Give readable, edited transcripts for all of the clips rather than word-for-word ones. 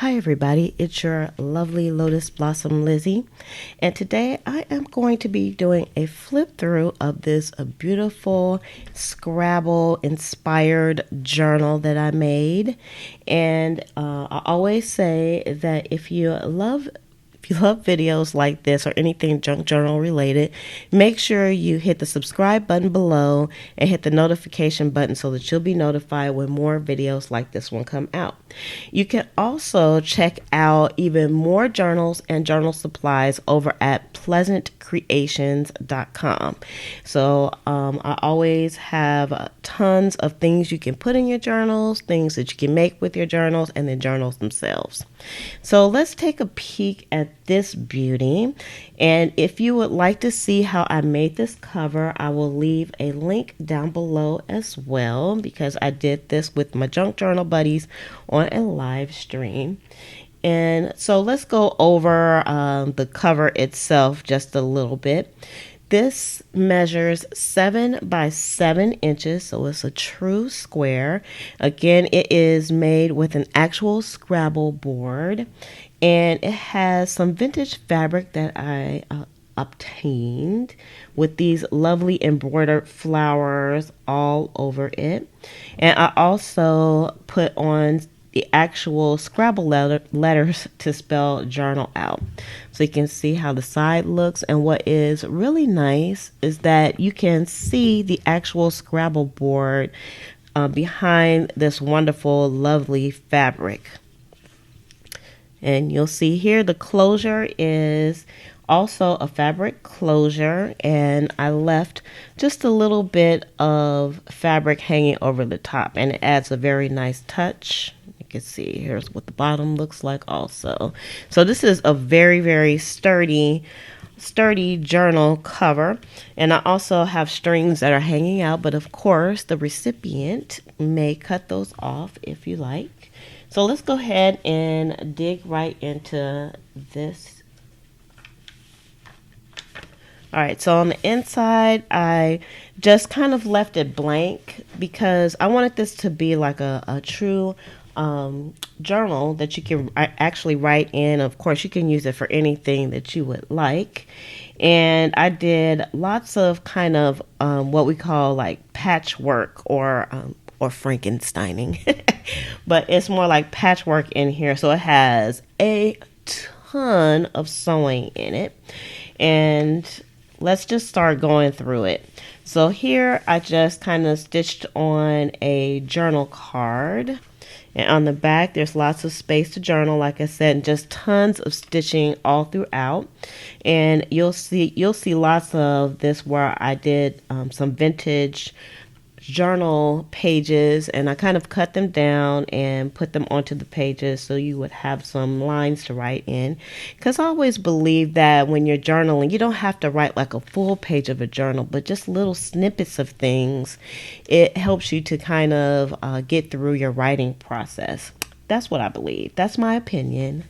Hi everybody, it's your lovely Lotus Blossom Lizzie, and today I am going to be doing a flip through of this beautiful Scrabble inspired journal that I made. And I always say that if you love videos like this or anything junk journal related, make sure you hit the subscribe button below and hit the notification button so that you'll be notified when more videos like this one come out. You can also check out even more journals and journal supplies over at pleasantcreations.com. So I always have tons of things you can put in your journals, things that you can make with your journals, and the journals themselves. So let's take a peek at this beauty. And if you would like to see how I made this cover, I will leave a link down below as well, because I did this with my junk journal buddies on a live stream. And so let's go over the cover itself just a little bit. This measures 7 by 7 inches, so it's a true square. Again, it is made with an actual Scrabble board, and it has some vintage fabric that I obtained with these lovely embroidered flowers all over it. And I also put on the actual Scrabble letters to spell journal out. So you can see how the side looks, and what is really nice is that you can see the actual Scrabble board behind this wonderful, lovely fabric. And you'll see here the closure is also a fabric closure, and I left just a little bit of fabric hanging over the top, and it adds a very nice touch. You can see here's what the bottom looks like also. So this is a very sturdy journal cover, and I also have strings that are hanging out, but of course the recipient may cut those off if you like. So let's go ahead and dig right into this. All right, so on the inside, I just kind of left it blank because I wanted this to be like a true journal that you can actually write in. Of course, you can use it for anything that you would like. And I did lots of kind of what we call like patchwork or Frankensteining. But it's more like patchwork in here. So it has a ton of sewing in it. And let's just start going through it. So here I just kind of stitched on a journal card. And on the back, there's lots of space to journal, like I said, and just tons of stitching all throughout. And you'll see lots of this where I did some vintage journal pages, and I kind of cut them down and put them onto the pages so you would have some lines to write in, because I always believe that when you're journaling, you don't have to write like a full page of a journal, but just little snippets of things. It helps you to kind of get through your writing process. That's what I believe. That's my opinion.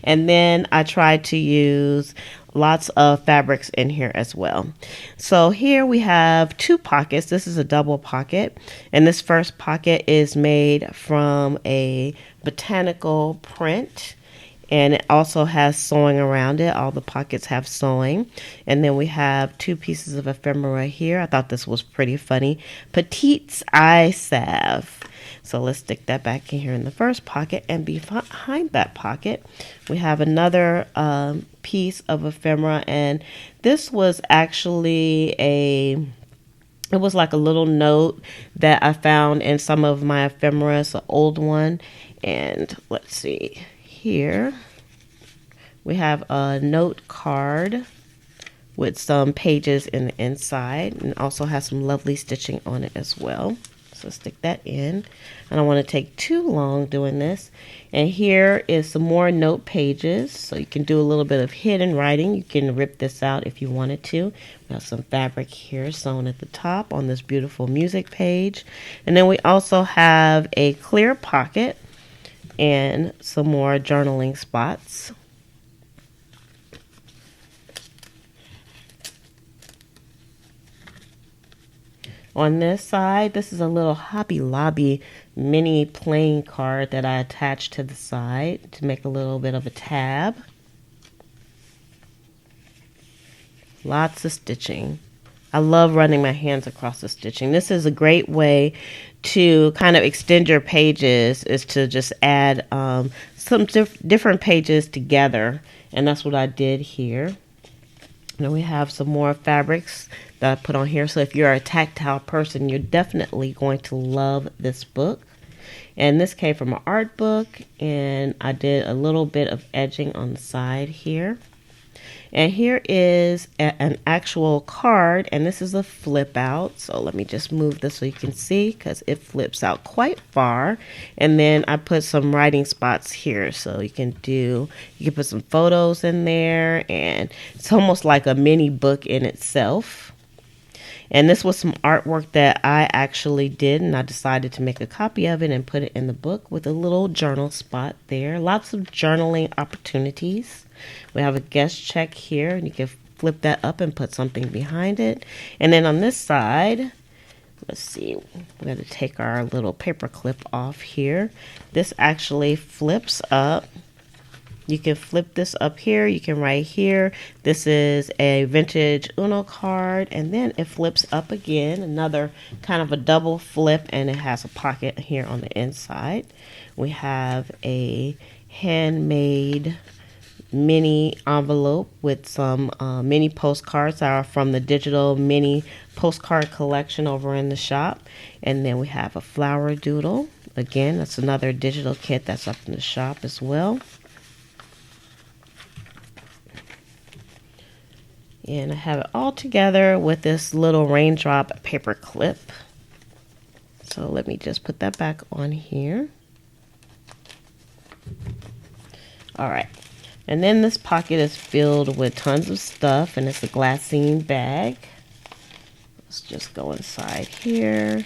And then I try to use lots of fabrics in here as well. So here we have 2 pockets. This is a double pocket, and this first pocket is made from a botanical print, and it also has sewing around it. All the pockets have sewing. And then we have 2 pieces of ephemera here. I thought this was pretty funny. Petite's eye salve. So let's stick that back in here in the first pocket, and behind that pocket we have another piece of ephemera, and this was actually it was like a little note that I found in some of my ephemera. It's an old one, and let's see here we have a note card with some pages in the inside, and also has some lovely stitching on it as well. So stick that in. I don't want to take too long doing this. And here is some more note pages, so you can do a little bit of hidden writing. You can rip this out if you wanted to. We have some fabric here sewn at the top on this beautiful music page. And then we also have a clear pocket and some more journaling spots. On this side, this is a little Hobby Lobby mini playing card that I attached to the side to make a little bit of a tab. Lots of stitching. I love running my hands across the stitching. This is a great way to kind of extend your pages, is to just add some different pages together. And that's what I did here. Then we have some more fabrics that I put on here. So if you're a tactile person, you're definitely going to love this book. And this came from an art book, and I did a little bit of edging on the side here. And here is an actual card, and this is a flip out. So let me just move this so you can see, because it flips out quite far. And then I put some writing spots here, so you can put some photos in there, and it's almost like a mini book in itself. And this was some artwork that I actually did, and I decided to make a copy of it and put it in the book with a little journal spot there. Lots of journaling opportunities. We have a guest check here, and you can flip that up and put something behind it. And then on this side, let's see, we're going to take our little paper clip off here. This actually flips up. You can flip this up here. You can write here. This is a vintage Uno card, and then it flips up again. Another kind of a double flip, and it has a pocket here on the inside. We have a handmade mini envelope with some mini postcards that are from the digital mini postcard collection over in the shop. And then we have a flower doodle. Again, that's another digital kit that's up in the shop as well. And I have it all together with this little raindrop paper clip. So let me just put that back on here. All right. And then this pocket is filled with tons of stuff, and it's a glassine bag. Let's just go inside here.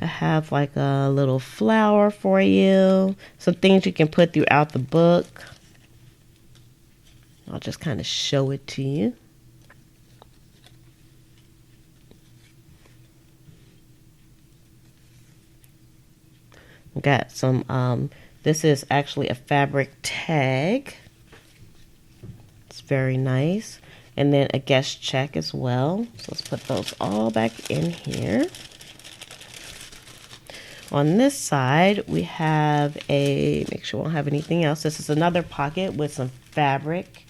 I have like a little flower for you. Some things you can put throughout the book. I'll just kind of show it to you. Got some, this is actually a fabric tag. It's very nice. And then a guest check as well. So let's put those all back in here. On this side, we have make sure we don't have anything else. This is another pocket with some fabric.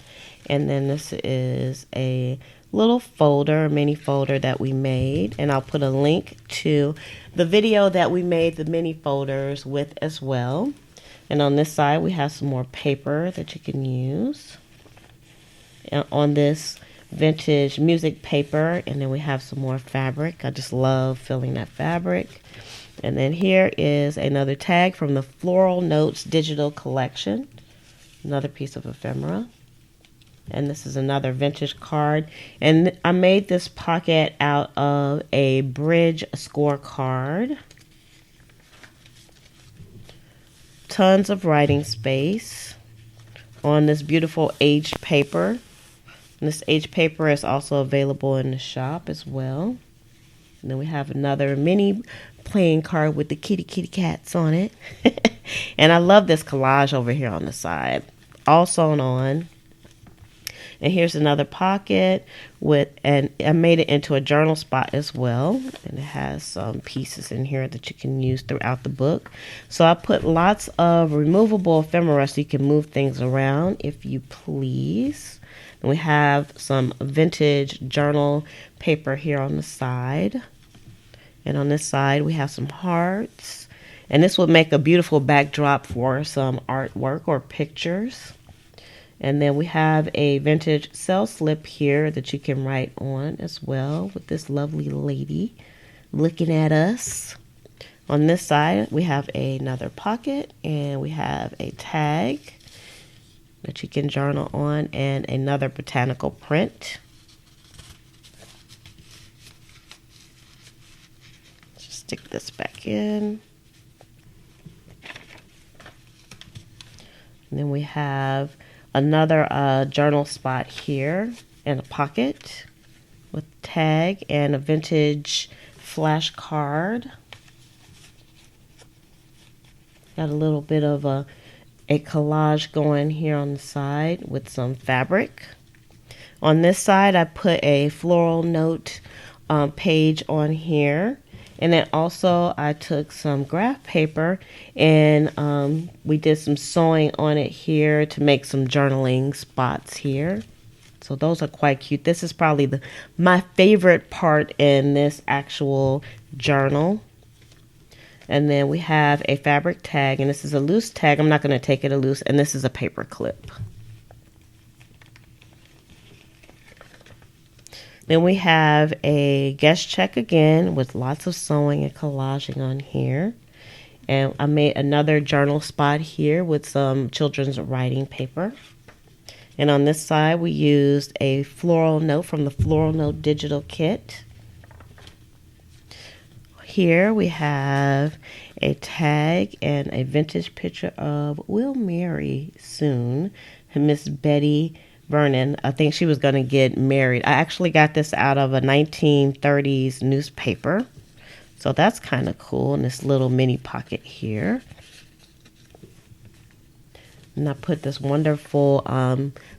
And then this is a little folder, mini folder that we made. And I'll put a link to the video that we made the mini folders with as well. And on this side, we have some more paper that you can use. And on this vintage music paper, and then we have some more fabric. I just love filling that fabric. And then here is another tag from the Floral Notes digital collection. Another piece of ephemera. And this is another vintage card. And I made this pocket out of a bridge scorecard. Tons of writing space on this beautiful aged paper. And this aged paper is also available in the shop as well. And then we have another mini playing card with the kitty cats on it. And I love this collage over here on the side. All sewn on. And here's another pocket and I made it into a journal spot as well. And it has some pieces in here that you can use throughout the book. So I put lots of removable ephemera so you can move things around if you please. And we have some vintage journal paper here on the side. And on this side we have some hearts. And this will make a beautiful backdrop for some artwork or pictures. And then we have a vintage cell slip here that you can write on as well with this lovely lady looking at us. On this side, we have another pocket and we have a tag that you can journal on and another botanical print. Just stick this back in. And then we have another journal spot here and a pocket with tag and a vintage flashcard. Got a little bit of a collage going here on the side with some fabric. On this side, I put a floral note page on here. And then also I took some graph paper and we did some sewing on it here to make some journaling spots here. So those are quite cute. This is probably my favorite part in this actual journal. And then we have a fabric tag, and this is a loose tag. I'm not going to take it a loose, and this is a paper clip. Then we have a guest check again with lots of sewing and collaging on here. And I made another journal spot here with some children's writing paper. And on this side, we used a floral note from the Floral Note digital kit. Here we have a tag and a vintage picture of We'll Marry Soon, Miss Betty Vernon. I think she was going to get married. I actually got this out of a 1930s newspaper. So that's kind of cool in this little mini pocket here. And I put this wonderful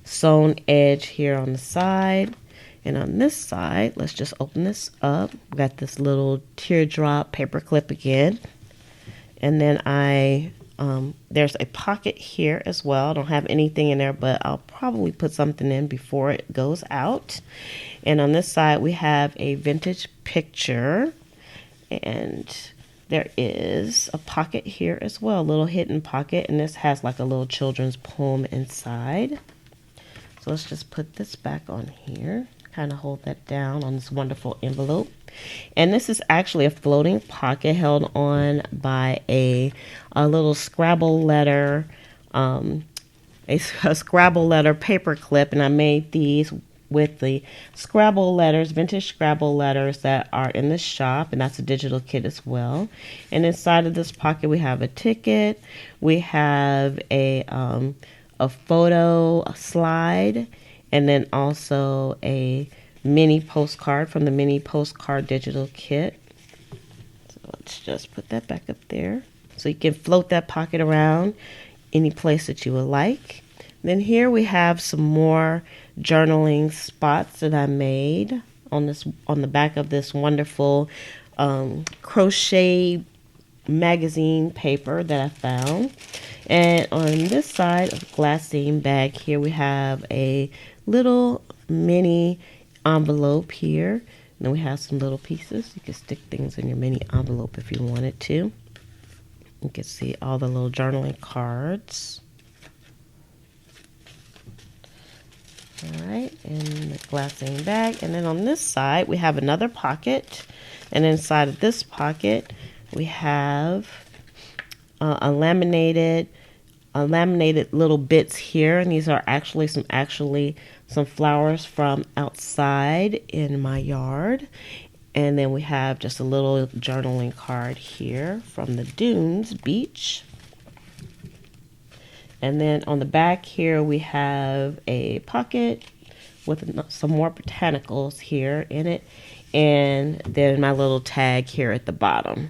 sewn edge here on the side. And on this side, let's just open this up. We got this little teardrop paper clip again. And then there's a pocket here as well. I don't have anything in there, but I'll probably put something in before it goes out. And on this side, we have a vintage picture. And there is a pocket here as well, a little hidden pocket. And this has like a little children's poem inside. So let's just put this back on here. Kind of hold that down on this wonderful envelope. And this is actually a floating pocket held on by a little Scrabble letter, a Scrabble letter paper clip. And I made these with the Scrabble letters, vintage Scrabble letters that are in the shop. And that's a digital kit as well. And inside of this pocket, we have a ticket. We have a photo slide. And then also a mini postcard from the mini postcard digital kit. So let's just put that back up there. So you can float that pocket around any place that you would like. Then here we have some more journaling spots that I made on the back of this wonderful crochet magazine paper that I found. And on this side of the glassine bag here, we have a little mini envelope here. And then we have some little pieces. You can stick things in your mini envelope if you wanted to. You can see all the little journaling cards. All right, in the glassine bag. And then on this side, we have another pocket. And inside of this pocket, we have a laminated little bits here, and these are actually some flowers from outside in my yard. And then we have just a little journaling card here from the Dunes Beach. And then on the back here we have a pocket with some more botanicals here in it, and then my little tag here at the bottom.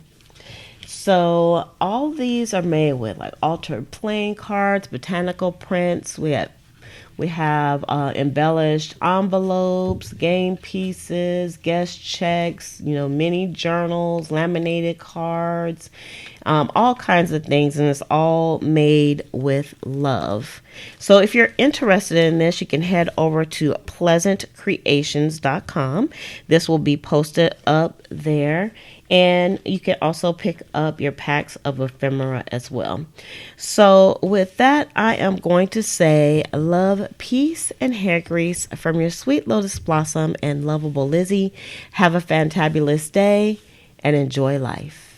So all these are made with like altered playing cards, botanical prints. We have embellished envelopes, game pieces, guest checks, mini journals, laminated cards, all kinds of things, and it's all made with love. So if you're interested in this, you can head over to pleasantcreations.com. This will be posted up there. And you can also pick up your packs of ephemera as well. So with that, I am going to say love, peace, and hair grease from your sweet Lotus Blossom and lovable Lizzie. Have a fantabulous day and enjoy life.